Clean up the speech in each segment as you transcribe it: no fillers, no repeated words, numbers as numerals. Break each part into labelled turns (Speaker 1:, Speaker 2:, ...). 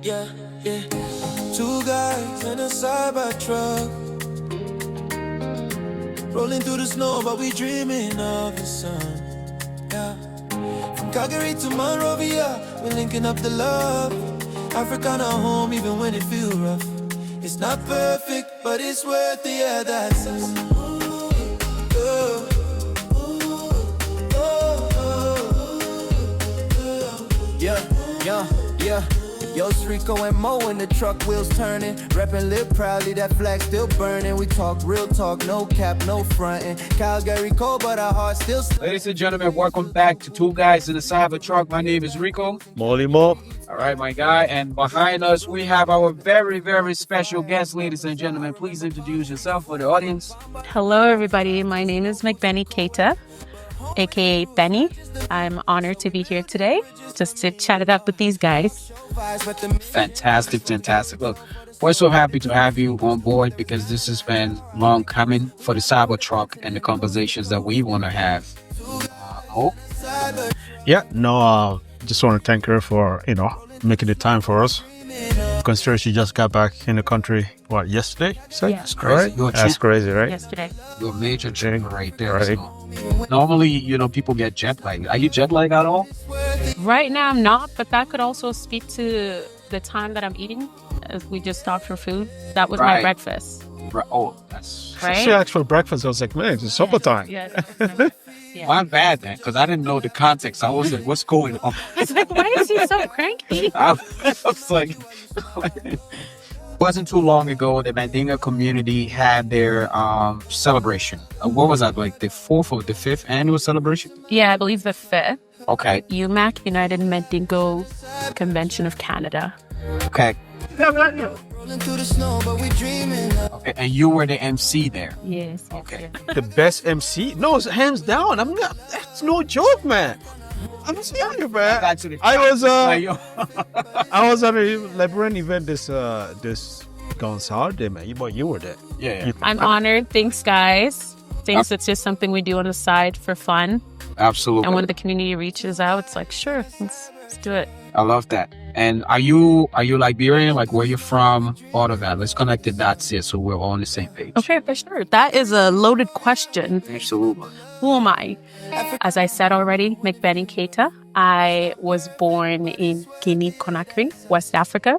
Speaker 1: Yeah, yeah. Two guys in a cyber truck, rolling through the snow, but we dreaming of the sun. Yeah. From Calgary to Monrovia, we're linking up the love. Africana home, even when it feel rough. It's not perfect, but it's worth the yeah, that's us. Yeah. Yo, it's Rico and Mo in the truck wheels turning. Reppin' live proudly, that flag still burning. We talk real talk, no cap, no frontin'. Calgary cold, but our hearts still.
Speaker 2: Ladies and gentlemen, welcome back to Two Guys in the Side of a Truck. My name is Rico.
Speaker 3: Molly Mo.
Speaker 2: All right, my guy. And behind us, we have our very, very special guest. Ladies and gentlemen, please introduce yourself for the audience.
Speaker 4: Hello, everybody. My name is Magbeni Keita, aka Beni. I'm honored to be here today just to chat it up with these guys.
Speaker 2: Fantastic. Look, we're so happy to have you on board because this has been long coming for the cyber truck and the conversations that we want to have.
Speaker 3: Just want to thank her for, making the time for us. Consider she just got back in the country, yesterday?
Speaker 4: Yeah.
Speaker 2: That's crazy.
Speaker 3: That's crazy, right?
Speaker 4: Yesterday.
Speaker 2: You're a major champ right there.
Speaker 3: Right.
Speaker 2: So. Normally, people get jet lag. Are you jet lag at all?
Speaker 4: Right now, I'm not, but that could also speak to the time that I'm eating. As we just stopped for food. That was my breakfast.
Speaker 2: Right. Oh, that's...
Speaker 4: Right?
Speaker 3: She asked for breakfast. I was like, man, it's supper time.
Speaker 4: Yes. Yeah.
Speaker 2: My bad then, because I didn't know the context. I was like, what's going on?
Speaker 4: I was like, why is he so cranky?
Speaker 2: I was like... Wasn't too long ago, the Mandingo community had their celebration. What was that, like the 4th or the 5th annual celebration?
Speaker 4: Yeah, I believe the 5th.
Speaker 2: Okay.
Speaker 4: UMAC, United Mandingo Convention of Canada.
Speaker 2: Okay.
Speaker 1: Rolling through the snow, but we dreaming of.
Speaker 2: Okay, and you were the MC there.
Speaker 4: Yes.
Speaker 2: Okay.
Speaker 3: The best MC? No, it's hands down. That's no joke, man. I'm serious, man. I was at a Liberian event this gone Saturday, man. You were there.
Speaker 2: Yeah.
Speaker 4: I'm honored. Thanks, guys. Thanks. It's just something we do on the side for fun.
Speaker 2: Absolutely.
Speaker 4: And when the community reaches out, it's like, sure, let's do it.
Speaker 2: I love that. And are you Liberian? Like where you're from? All of that. Let's connect the dots here so we're all on the same page.
Speaker 4: Okay, for sure. That is a loaded question.
Speaker 2: Absolutely.
Speaker 4: Who am I? As I said already, Magbeni Keita. I was born in Guinea Conakry, West Africa.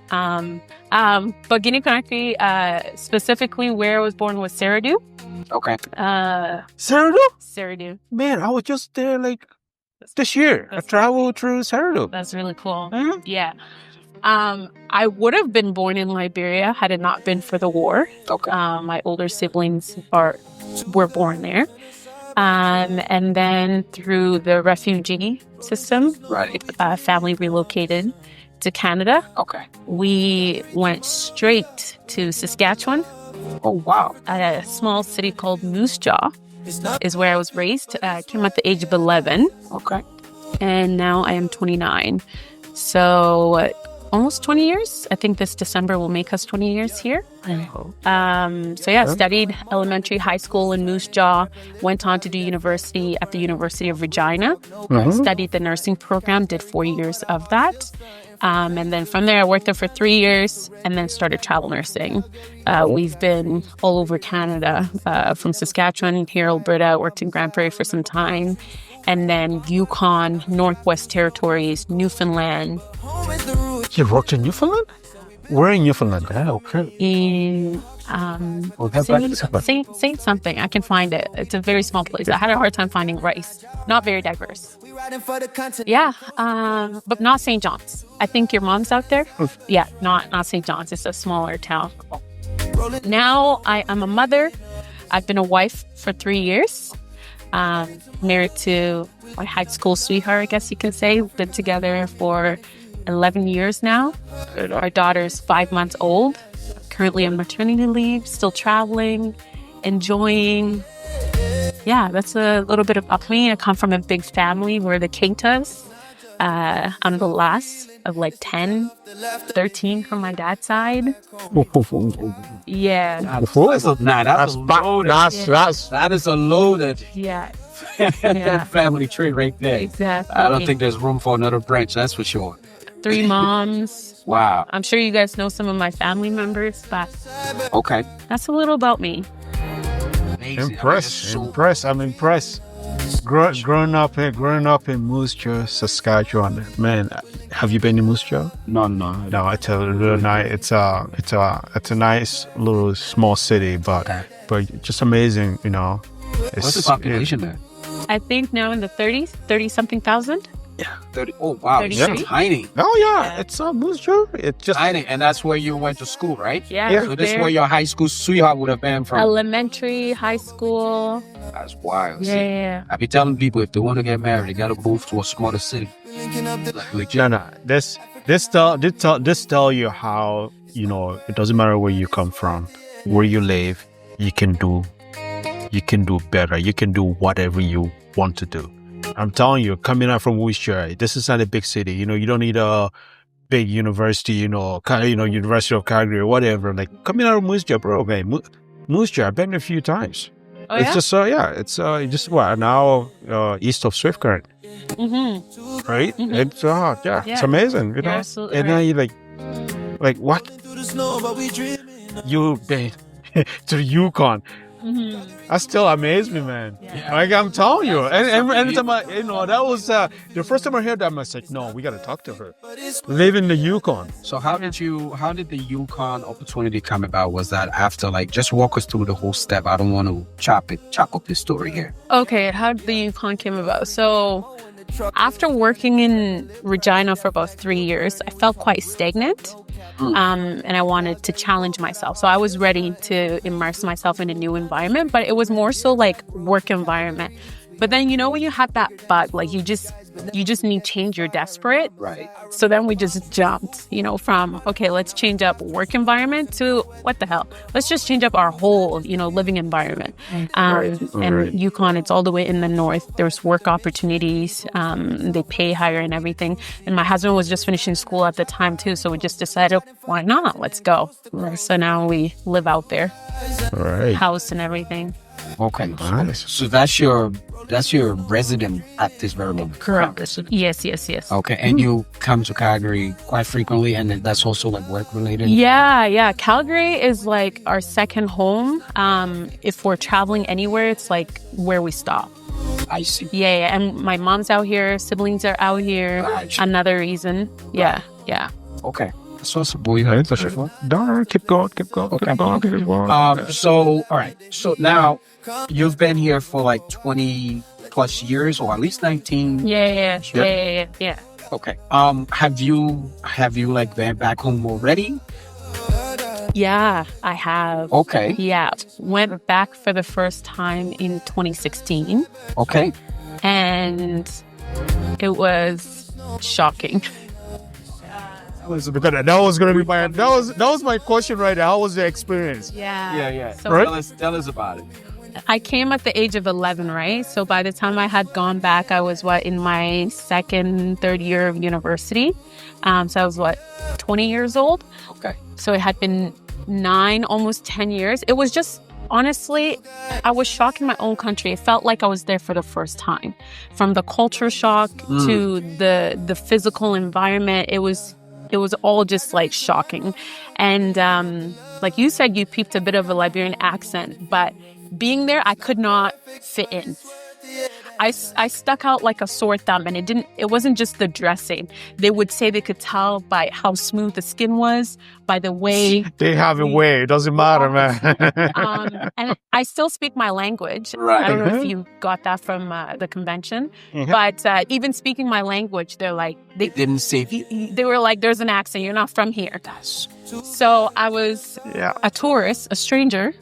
Speaker 4: But Guinea Conakry, specifically where I was born was Saradu.
Speaker 2: Okay.
Speaker 3: Saradu?
Speaker 4: Saradu.
Speaker 3: Man, I was just there this year. I traveled through Saradu.
Speaker 4: That's really cool.
Speaker 3: Mm-hmm.
Speaker 4: Yeah. I would have been born in Liberia had it not been for the war.
Speaker 2: Okay.
Speaker 4: My older siblings were born there. And then through the refugee system,
Speaker 2: Right.
Speaker 4: Family relocated to Canada.
Speaker 2: Okay.
Speaker 4: We went straight to Saskatchewan,
Speaker 2: Oh, wow.
Speaker 4: at a small city called Moose Jaw, is where I was raised. I came at the age of 11,
Speaker 2: Okay.
Speaker 4: and now I am 29. So almost 20 years. I think this December will make us 20 years here. Studied elementary, high school in Moose Jaw, went on to do university at the University of Regina, studied the nursing program, did 4 years of that. And then from there, I worked there for 3 years and then started travel nursing. We've been all over Canada, from Saskatchewan, here, Alberta, worked in Grand Prairie for some time. And then Yukon, Northwest Territories, Newfoundland.
Speaker 3: You worked in Newfoundland? Where in Newfoundland? Yeah, okay.
Speaker 4: In Saint something. I can find it. It's a very small place. I had a hard time finding rice. Not very diverse. Yeah, but not St. John's. I think your mom's out there. Yeah, not St. John's. It's a smaller town. Now I am a mother. I've been a wife for 3 years. Married to my high school sweetheart, I guess you can say. We've been together for 11 years now. Our daughter's 5 months old. Currently on maternity leave, still traveling, enjoying. Yeah, that's a little bit about me. I come from a big family. We're the Keitas. I'm the last of 10, 13 from my dad's side. Yeah.
Speaker 2: That is a loaded
Speaker 4: Yeah.
Speaker 2: family tree right there.
Speaker 4: Exactly.
Speaker 2: I don't think there's room for another branch, that's for sure.
Speaker 4: 3 moms.
Speaker 2: Wow.
Speaker 4: I'm sure you guys know some of my family members, but
Speaker 2: Okay.
Speaker 4: that's a little about me.
Speaker 2: Amazing.
Speaker 3: Impressed. I'm impressed. Growing up in Moose Jaw, Saskatchewan, man. Have you been in Moose Jaw?
Speaker 2: No.
Speaker 3: No, it's a really nice. It's a nice little small city, but just amazing. You know.
Speaker 2: What's the population there?
Speaker 4: I think now in the 30 something thousand.
Speaker 2: Yeah, 30. Oh wow,
Speaker 4: 30
Speaker 2: it's
Speaker 4: street?
Speaker 2: tiny.
Speaker 3: Oh yeah, it's Moose Jaw. It's just
Speaker 2: Tiny, and that's where you went to school, right?
Speaker 4: Yeah.
Speaker 2: So this is where your high school sweetheart would have been from.
Speaker 4: Elementary, high school.
Speaker 2: That's wild.
Speaker 4: Yeah,
Speaker 2: See,
Speaker 4: yeah.
Speaker 2: I be telling people if they want to get married, they gotta move to a smaller city. Like, legit.
Speaker 3: no. This tell you how, you know, it doesn't matter where you come from, where you live, you can do better. You can do whatever you want to do. I'm telling you, coming out from Worcester, this is not a big city. You know, you don't need a big university, University of Calgary or whatever. Like, coming out of Moose Jaw, bro, man. Moose Jaw, I've been there a few times.
Speaker 4: Oh,
Speaker 3: It's
Speaker 4: yeah?
Speaker 3: just, just an hour east of Swift Current,
Speaker 4: Mm-hmm.
Speaker 3: right?
Speaker 4: Mhm.
Speaker 3: It's,
Speaker 4: Yeah.
Speaker 3: it's amazing, you
Speaker 4: You're
Speaker 3: know?
Speaker 4: absolutely
Speaker 3: And
Speaker 4: right.
Speaker 3: then you're like, what?
Speaker 1: Through the snow, but we dreaming.
Speaker 3: You've been to the Yukon.
Speaker 4: Mm-hmm.
Speaker 3: That still amazed me, man.
Speaker 2: Yeah.
Speaker 3: Like, I'm telling you. And anytime that was the first time I heard that, I was like, no, we got to talk to her. Live in the Yukon.
Speaker 2: So how did the Yukon opportunity come about? Was that after, like, just walk us through the whole step? I don't want to chop up this story here.
Speaker 4: Okay, how did the Yukon came about? So after working in Regina for about 3 years, I felt quite stagnant. And I wanted to challenge myself. So I was ready to immerse myself in a new environment, but it was more so like work environment. But then, you know, when you have that bug, like you just need change, you're desperate.
Speaker 2: Right.
Speaker 4: So then we just jumped, from, okay, let's change up work environment to what the hell? Let's just change up our whole, living environment. And Yukon, it's all the way in the north. There's work opportunities. They pay higher and everything. And my husband was just finishing school at the time too. So we just decided, why not? Let's go. So now we live out there,
Speaker 3: Right.
Speaker 4: house and everything.
Speaker 2: Okay.
Speaker 3: Nice.
Speaker 2: So that's your resident at this very moment.
Speaker 4: Correct. Yes.
Speaker 2: Okay, and you come to Calgary quite frequently, and that's also like work related.
Speaker 4: Yeah. Calgary is like our second home. If we're traveling anywhere, it's like where we stop.
Speaker 2: I see.
Speaker 4: Yeah. And my mom's out here, siblings are out here.
Speaker 2: Gotcha.
Speaker 4: Another reason. Yeah.
Speaker 2: Okay. So boy,
Speaker 3: No, keep going.
Speaker 2: So all right. So now you've been here for like 20 plus years, or at least 19.
Speaker 4: Yeah.
Speaker 2: Okay. Have you like been back home already?
Speaker 4: Yeah, I have.
Speaker 2: Okay.
Speaker 4: Yeah. Went back for the first time in 2016.
Speaker 2: Okay.
Speaker 4: And it was shocking.
Speaker 3: That was gonna be that was my question right now. How was the experience?
Speaker 2: Yeah.
Speaker 4: So
Speaker 3: Right?
Speaker 2: Tell us about it.
Speaker 4: I came at the age of 11, right? So by the time I had gone back, I was in my third year of university. So I was 20 years old.
Speaker 2: Okay.
Speaker 4: So it had been 9, almost 10 years. It was just, honestly, I was shocked in my own country. It felt like I was there for the first time. From the culture shock to the physical environment, it was all just like shocking. And like you said, you peeped a bit of a Liberian accent, but being there, I could not fit in. I stuck out like a sore thumb, and it wasn't just the dressing. They would say they could tell by how smooth the skin was, by the way.
Speaker 3: They have a way. It doesn't matter, man.
Speaker 4: And I still speak my language.
Speaker 2: Right.
Speaker 4: I don't know if you got that from the convention, but even speaking my language, they're like,
Speaker 2: Didn't say
Speaker 4: they were like, there's an accent. You're not from here. So I was a tourist, a stranger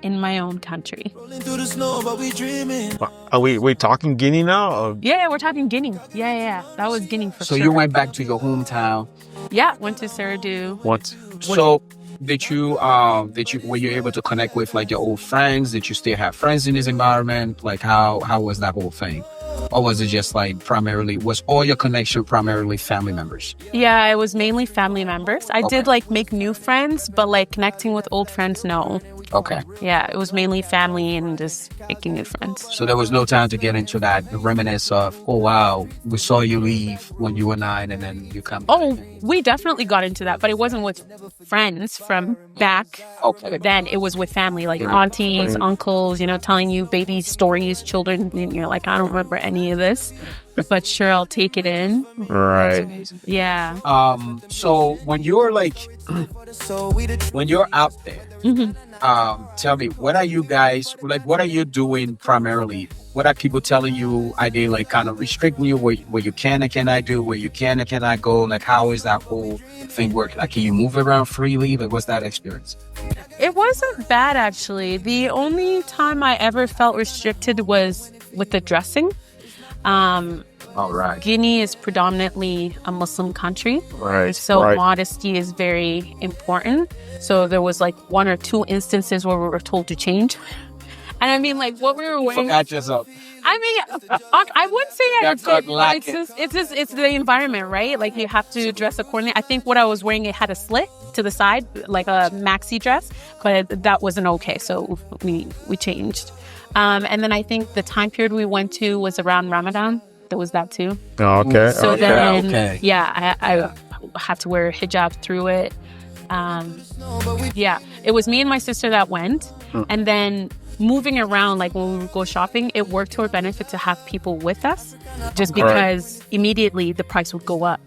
Speaker 4: in my own country.
Speaker 1: Rolling through the snow, but we dreaming.
Speaker 3: Are we talking Guinea now? Or?
Speaker 4: Yeah, we're talking Guinea. Yeah. That was Guinea for
Speaker 2: So
Speaker 4: sure.
Speaker 2: you went back to your hometown.
Speaker 4: Yeah, went to Saradu.
Speaker 3: What?
Speaker 2: So were you able to connect with like your old friends? Did you still have friends in this environment? Like how was that whole thing? Or was it just like was all your connection primarily family members?
Speaker 4: Yeah, it was mainly family members. I did like make new friends, but like connecting with old friends, no.
Speaker 2: Okay.
Speaker 4: Yeah, it was mainly family and just making new friends.
Speaker 2: So there was no time to get into that reminisce of, oh wow, we saw you leave when you were 9 and then you come.
Speaker 4: Oh, we definitely got into that, but it wasn't with friends from back.
Speaker 2: Okay.
Speaker 4: Then it was with family, like aunties, uncles, telling you baby stories, children, and you're like, I don't remember any of this, but sure, I'll take it in.
Speaker 3: Right.
Speaker 4: Yeah.
Speaker 2: So when you're like, when you're out there, tell me, what are you guys, like, what are you doing primarily? What are people telling you? Are they like kind of restricting you where you can and cannot do, where you can and cannot go? Like, how is that whole thing work? Like, can you move around freely? Like, what's that experience?
Speaker 4: It wasn't bad, actually. The only time I ever felt restricted was with the dressing.
Speaker 2: All right.
Speaker 4: Guinea is predominantly a Muslim country.
Speaker 3: Right.
Speaker 4: So modesty is very important. So there was like 1 or 2 instances where we were told to change. And I mean, like, what we were wearing.
Speaker 2: Forgot yourself.
Speaker 4: I mean, I wouldn't say it's the environment, right? Like, you have to dress accordingly. I think what I was wearing, it had a slit to the side, like a maxi dress, but that wasn't okay. So we changed. And then I think the time period we went to was around Ramadan. There was that too.
Speaker 3: Oh, okay.
Speaker 4: So then,
Speaker 2: okay.
Speaker 4: yeah, I had to wear hijab through it. Yeah, it was me and my sister that went. And then moving around, like when we would go shopping, it worked to our benefit to have people with us, just because immediately the price would go up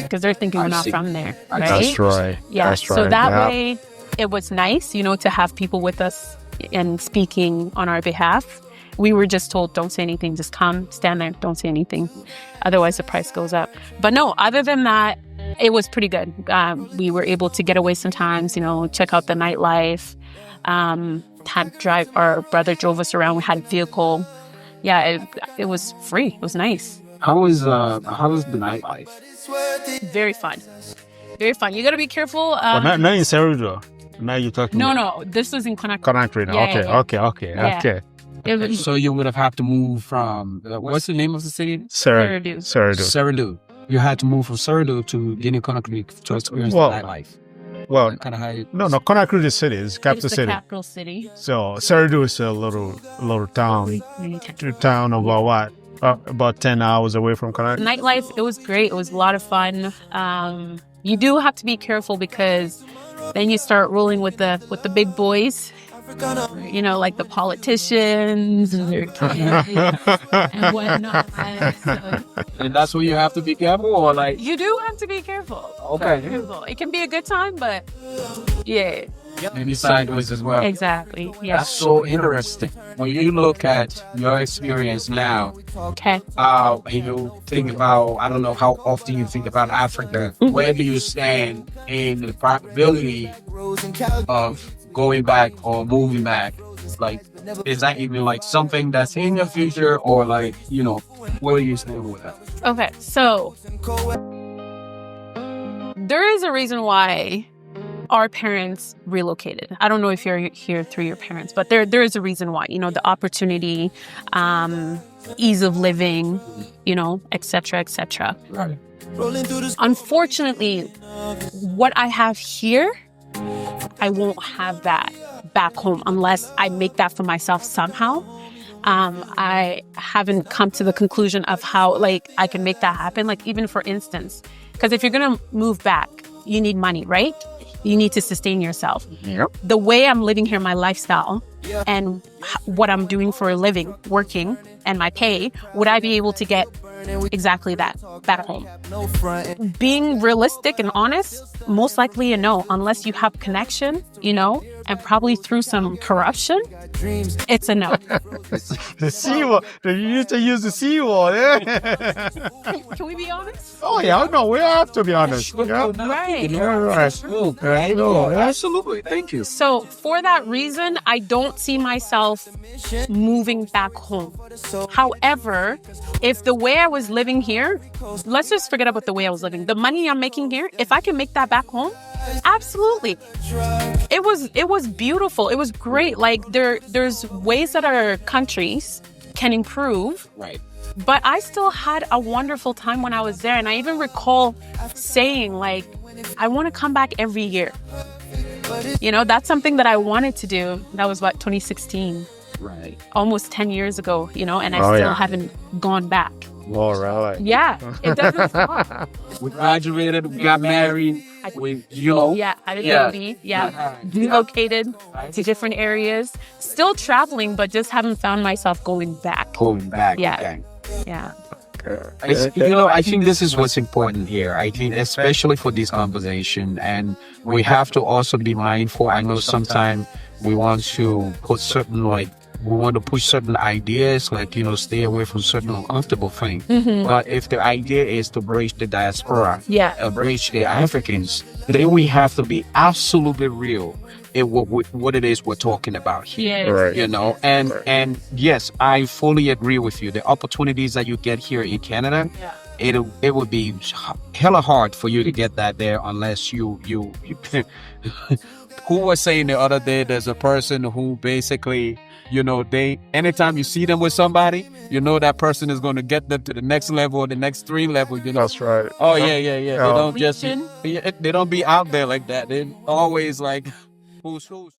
Speaker 4: because they're thinking we're not from there, right?
Speaker 3: That's right.
Speaker 4: Yeah.
Speaker 3: That's right.
Speaker 4: So that way, it was nice, to have people with us and speaking on our behalf. We were just told, don't say anything, just come, stand there, don't say anything. Otherwise, the price goes up. But no, other than that, it was pretty good. We were able to get away sometimes, check out the nightlife. Our brother drove us around. We had a vehicle. Yeah, it was free. It was nice.
Speaker 2: How was the nightlife?
Speaker 4: Very fun. Very fun. You got to be careful.
Speaker 3: Not in Saradu. Now you're talking.
Speaker 4: No. This was in Conakry.
Speaker 3: Conakry. Okay.
Speaker 2: So you would have had to move from, what's the name of the city?
Speaker 3: Saradu.
Speaker 2: You had to move from Saradu to Guinea Conakry to experience the nightlife.
Speaker 3: Well,
Speaker 2: kind of how you...
Speaker 3: No, Conakry is city. It's capital
Speaker 4: it's the
Speaker 3: city.
Speaker 4: Capital city.
Speaker 3: So Saradu is a little town. Town about what? About 10 hours away from Conakry.
Speaker 4: Nightlife, it was great. It was a lot of fun. You do have to be careful because then you start rolling with the big boys. Like the politicians and whatnot.
Speaker 2: And that's where you have to be careful, or like
Speaker 4: you do have to be careful.
Speaker 2: Okay.
Speaker 4: It can be a good time, but yeah.
Speaker 2: Maybe sideways as well.
Speaker 4: Exactly. Yeah.
Speaker 2: That's so interesting. When you look at your experience now,
Speaker 4: okay.
Speaker 2: You think about, I don't know how often you think about Africa. Where do you stand in the probability of going back or moving back? Like, is that even like something that's in your future, or like, where do you stand with that?
Speaker 4: Okay, so there is a reason why our parents relocated. I don't know if you're here through your parents, but there is a reason why. The opportunity, ease of living, etc., etc.
Speaker 2: Right.
Speaker 4: Unfortunately, what I have here, I won't have that back home unless I make that for myself somehow. I haven't come to the conclusion of how, I can make that happen. Like, even for instance, because if you're going to move back, you need money, right? You need to sustain yourself.
Speaker 3: Yep.
Speaker 4: The way I'm living here, my lifestyle, and what I'm doing for a living, working, and my pay, would I be able to get exactly that back home? Being realistic and honest, most likely a no, unless you have connection, and probably through some corruption, it's a no.
Speaker 3: The seawall. You used to use the seawall. Yeah.
Speaker 4: Can we be honest?
Speaker 3: Oh yeah, no, we have to be honest. Yeah.
Speaker 4: Right.
Speaker 3: Right. No,
Speaker 2: Absolutely. Thank you.
Speaker 4: So for that reason, I don't see myself moving back home. However, if the way I was living here, let's just forget about the way I was living. The money I'm making here, if I can make that back home, absolutely. It was beautiful. It was great. Like, there's ways that our countries can improve.
Speaker 2: Right.
Speaker 4: But I still had a wonderful time when I was there. And I even recall saying, I want to come back every year. You know, that's something that I wanted to do. That was what, 2016,
Speaker 2: Right.
Speaker 4: almost 10 years ago, you know, and I
Speaker 3: Oh,
Speaker 4: still
Speaker 3: yeah.
Speaker 4: haven't gone back.
Speaker 3: Oh, really?
Speaker 4: Yeah, it doesn't stop.
Speaker 2: We graduated, we got married, we, you know.
Speaker 4: Yeah, I had a
Speaker 2: Yeah.
Speaker 4: baby. Yeah, relocated to different areas. Still traveling, but just haven't found myself going back.
Speaker 2: Going back.
Speaker 4: Yeah.
Speaker 2: Okay.
Speaker 4: Yeah.
Speaker 2: You know, I think this is what's important here. I think especially for this conversation, and we have to also be mindful. I know sometimes we want to put certain, like, we want to push certain ideas, like, you know, stay away from certain uncomfortable things. But if the idea is to bridge the diaspora,
Speaker 4: Yeah.
Speaker 2: bridge the Africans, then we have to be absolutely real in what it is we're talking about here.
Speaker 4: Yes.
Speaker 3: Right.
Speaker 2: You know, and yes, I fully agree with you. The opportunities that you get here in Canada, it would be hella hard for you to get that there unless you who was saying the other day, there's a person who basically, you know, anytime you see them with somebody, you know that person is going to get them to the next level or the next 3 levels, you know.
Speaker 3: That's right.
Speaker 2: Oh yeah. They don't just
Speaker 4: Reaching.
Speaker 2: they don't be out there like that. They're always like who's